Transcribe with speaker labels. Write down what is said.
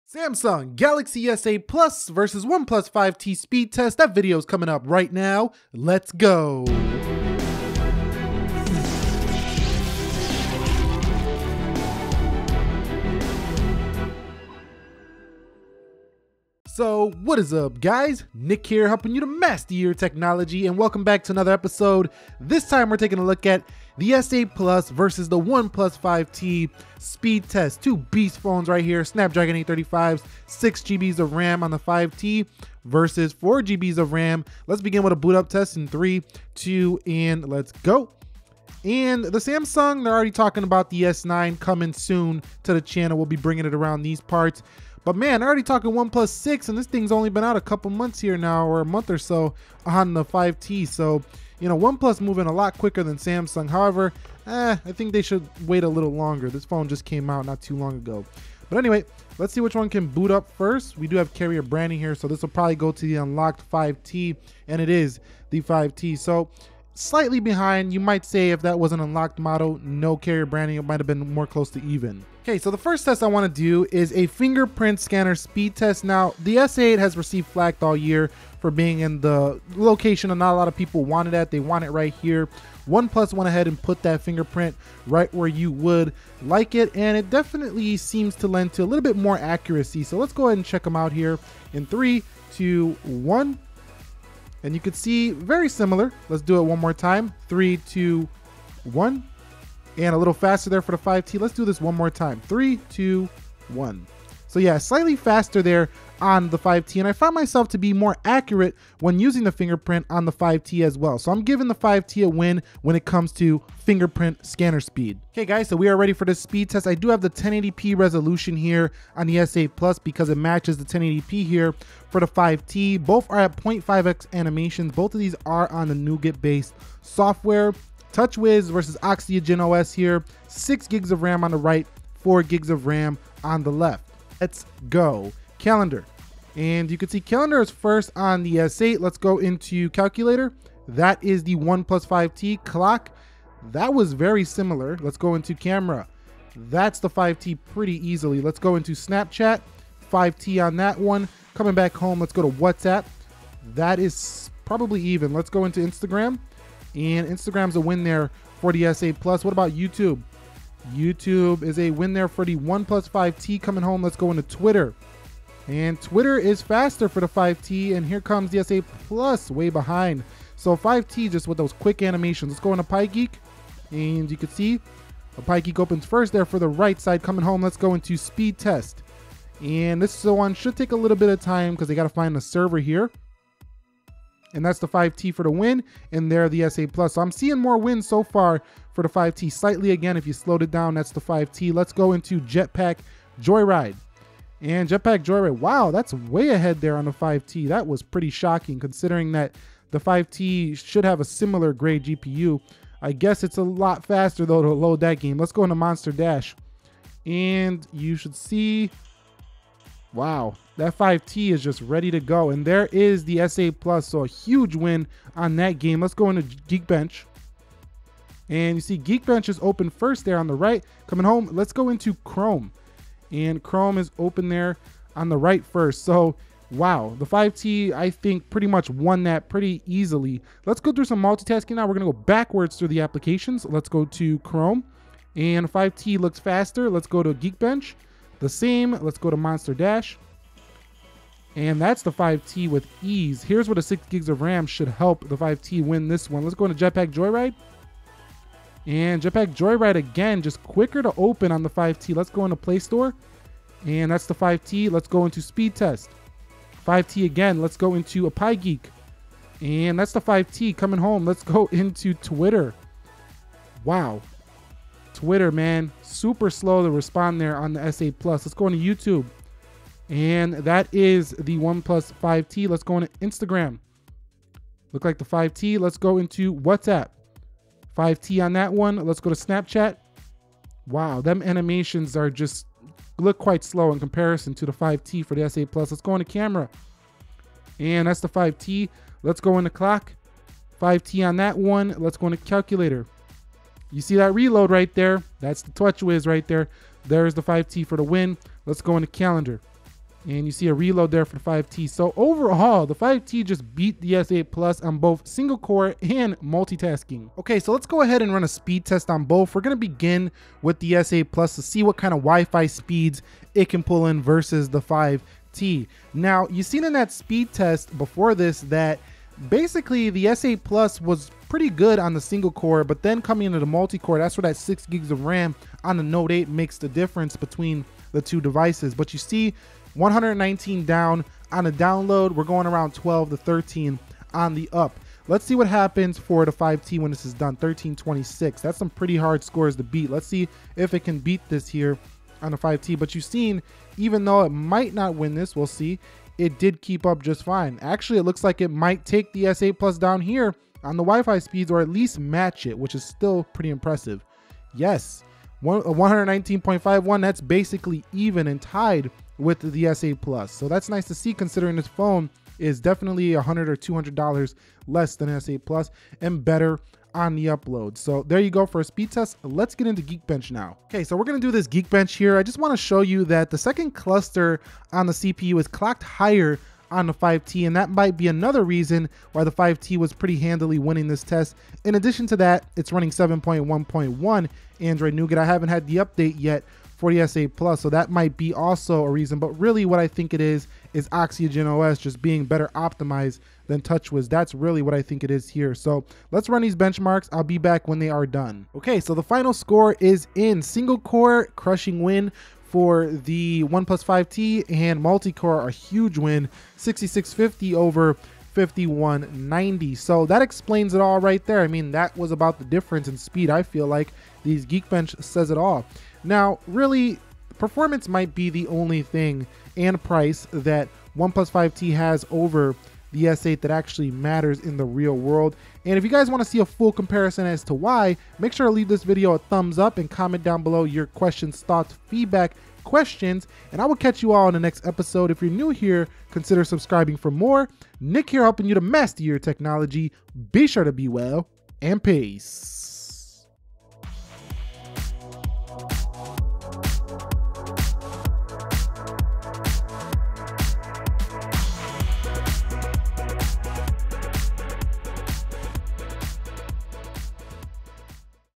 Speaker 1: Samsung Galaxy S8 Plus versus OnePlus 5T speed test. That video is coming up right now. Let's go. So what is up, guys? Nick here, helping you to master your technology, and welcome back to another episode. This time we're taking a look at the S8 Plus versus the OnePlus 5T speed test. Two beast phones right here, Snapdragon 835s, 6 GBs of RAM on the 5T versus 4 GBs of RAM. Let's begin with a boot up test in 3, 2, and let's go. And the Samsung, they're already talking about the S9 coming soon to the channel. We'll be bringing it around these parts. But man, they're already talking OnePlus 6, and this thing's only been out a couple months here now, or a month or so on the 5T. So, you know, OnePlus moving a lot quicker than Samsung. However, I think they should wait a little longer. This phone just came out not too long ago. But anyway, let's see which one can boot up first. We do have carrier branding here, so this will probably go to the unlocked 5T, and it is the 5T. So slightly behind, you might say. If that was an unlocked model, no carrier branding, it might have been more close to even. Okay, so the first test I want to do is a fingerprint scanner speed test. Now, the S8 has received flack all year for being in the location and not a lot of people wanted it. They want it right here. OnePlus went ahead and put that fingerprint right where you would like it, and it definitely seems to lend to a little bit more accuracy. So let's go ahead and check them out here in 3, 2, 1. And you can see very similar. Let's do it one more time. 3, 2, 1. And a little faster there for the 5T. Let's do this one more time. 3, 2, 1. So yeah, slightly faster there on the 5T. And I found myself to be more accurate when using the fingerprint on the 5T as well. So I'm giving the 5T a win when it comes to fingerprint scanner speed. Okay guys, so we are ready for this speed test. I do have the 1080p resolution here on the S8 Plus because it matches the 1080p here for the 5T. Both are at 0.5x animations. Both of these are on the Nougat based software. TouchWiz versus Oxygen OS here. 6 gigs of RAM on the right, 4 gigs of RAM on the left. Let's go. Calendar. And you can see calendar is first on the S8. Let's go into calculator. That is the OnePlus 5T. Clock. That was very similar. Let's go into camera. That's the 5T pretty easily. Let's go into Snapchat. 5T on that one. Coming back home, let's go to WhatsApp. That is probably even. Let's go into Instagram. And Instagram's a win there for the S8 Plus. What about YouTube? YouTube is a win there for the OnePlus 5T. Coming home, let's go into Twitter. And Twitter is faster for the 5T. And here comes the S8 Plus way behind. So 5T just with those quick animations. Let's go into PyGeek. And you can see PyGeek opens first there for the right side. Coming home, let's go into speed test. And this one should take a little bit of time because they got to find the server here. And that's the 5T for the win, and there the S8 Plus. So I'm seeing more wins so far for the 5T. Slightly again, if you slowed it down, that's the 5T. Let's go into Jetpack Joyride. And Jetpack Joyride, wow, that's way ahead there on the 5T. That was pretty shocking considering that the 5T should have a similar grade GPU. I guess it's a lot faster though to load that game. Let's go into Monster Dash. And you should see, wow, that 5T is just ready to go. And there is the S8 Plus, so a huge win on that game. Let's go into Geekbench. And you see Geekbench is open first there on the right. Coming home, let's go into Chrome. And Chrome is open there on the right first. So, wow, the 5T, I think, pretty much won that pretty easily. Let's go through some multitasking now. We're going to go backwards through the applications. Let's go to Chrome. And 5T looks faster. Let's go to Geekbench. The same. Let's go to Monster Dash. And that's the 5T with ease. Here's where the 6 gigs of RAM should help the 5T win this one. Let's go into Jetpack Joyride. And Jetpack Joyride again, just quicker to open on the 5T. Let's go into Play Store. And that's the 5T. Let's go into Speed Test. 5T again. Let's go into a PyGeek. And that's the 5T coming home. Let's go into Twitter. Wow. Twitter, man. Super slow to respond there on the S8 Plus. Let's go into YouTube. And that is the OnePlus 5T. Let's go into Instagram. Look like the 5T. Let's go into WhatsApp. 5T on that one. Let's go to Snapchat. Wow, them animations are just look quite slow in comparison to the 5T for the S8 Plus. Let's go into camera. And that's the 5T. Let's go into clock. 5T on that one. Let's go into calculator. You see that reload right there? That's the TouchWiz right there. There's the 5T for the win. Let's go into calendar. And you see a reload there for the 5T. So overall, the 5T just beat the S8 Plus on both single core and multitasking. Okay, so let's go ahead and run a speed test on both. We're gonna begin with the S8 Plus to see what kind of Wi-Fi speeds it can pull in versus the 5T. Now, you've seen in that speed test before this that basically the S8 Plus was pretty good on the single core, but then coming into the multi-core, that's where that 6 gigs of RAM on the Note 8 makes the difference between the two devices. But you see 119 down on the download, we're going around 12 to 13 on the up. Let's see what happens for the 5T when this is done. 1326. That's some pretty hard scores to beat. Let's see if it can beat this here on the 5T. But you've seen, even though it might not win this, we'll see, it did keep up just fine. Actually, it looks like it might take the S8 Plus down here on the Wi-Fi speeds, or at least match it, which is still pretty impressive. Yes, 119.51, that's basically even and tied with the S8 Plus. So that's nice to see, considering this phone is definitely $100 or $200 less than S8 Plus and better on the upload. So there you go for a speed test. Let's get into Geekbench now. Okay, so we're gonna do this Geekbench here. I just wanna show you that the second cluster on the CPU is clocked higher on the 5T, and that might be another reason why the 5T was pretty handily winning this test. In addition to that, it's running 7.1.1 Android Nougat. I haven't had the update yet for the S8 Plus, so that might be also a reason. But really what I think it is Oxygen OS just being better optimized than TouchWiz. That's really what I think it is here. So let's run these benchmarks. I'll be back when they are done. Okay, so the final score is in. Single core, crushing win for the OnePlus 5T, and multi-core, a huge win, 6650 over 5190. So that explains it all right there. I mean, that was about the difference in speed. I feel like these Geekbench says it all. Now, really, performance might be the only thing, and price, that OnePlus 5T has over the S8 that actually matters in the real world. And if you guys want to see a full comparison as to why, make sure to leave this video a thumbs up and comment down below your questions, thoughts, feedback, questions, and I will catch you all in the next episode. If you're new here, consider subscribing for more. Nick here, helping you to master your technology. Be sure to be well, and peace.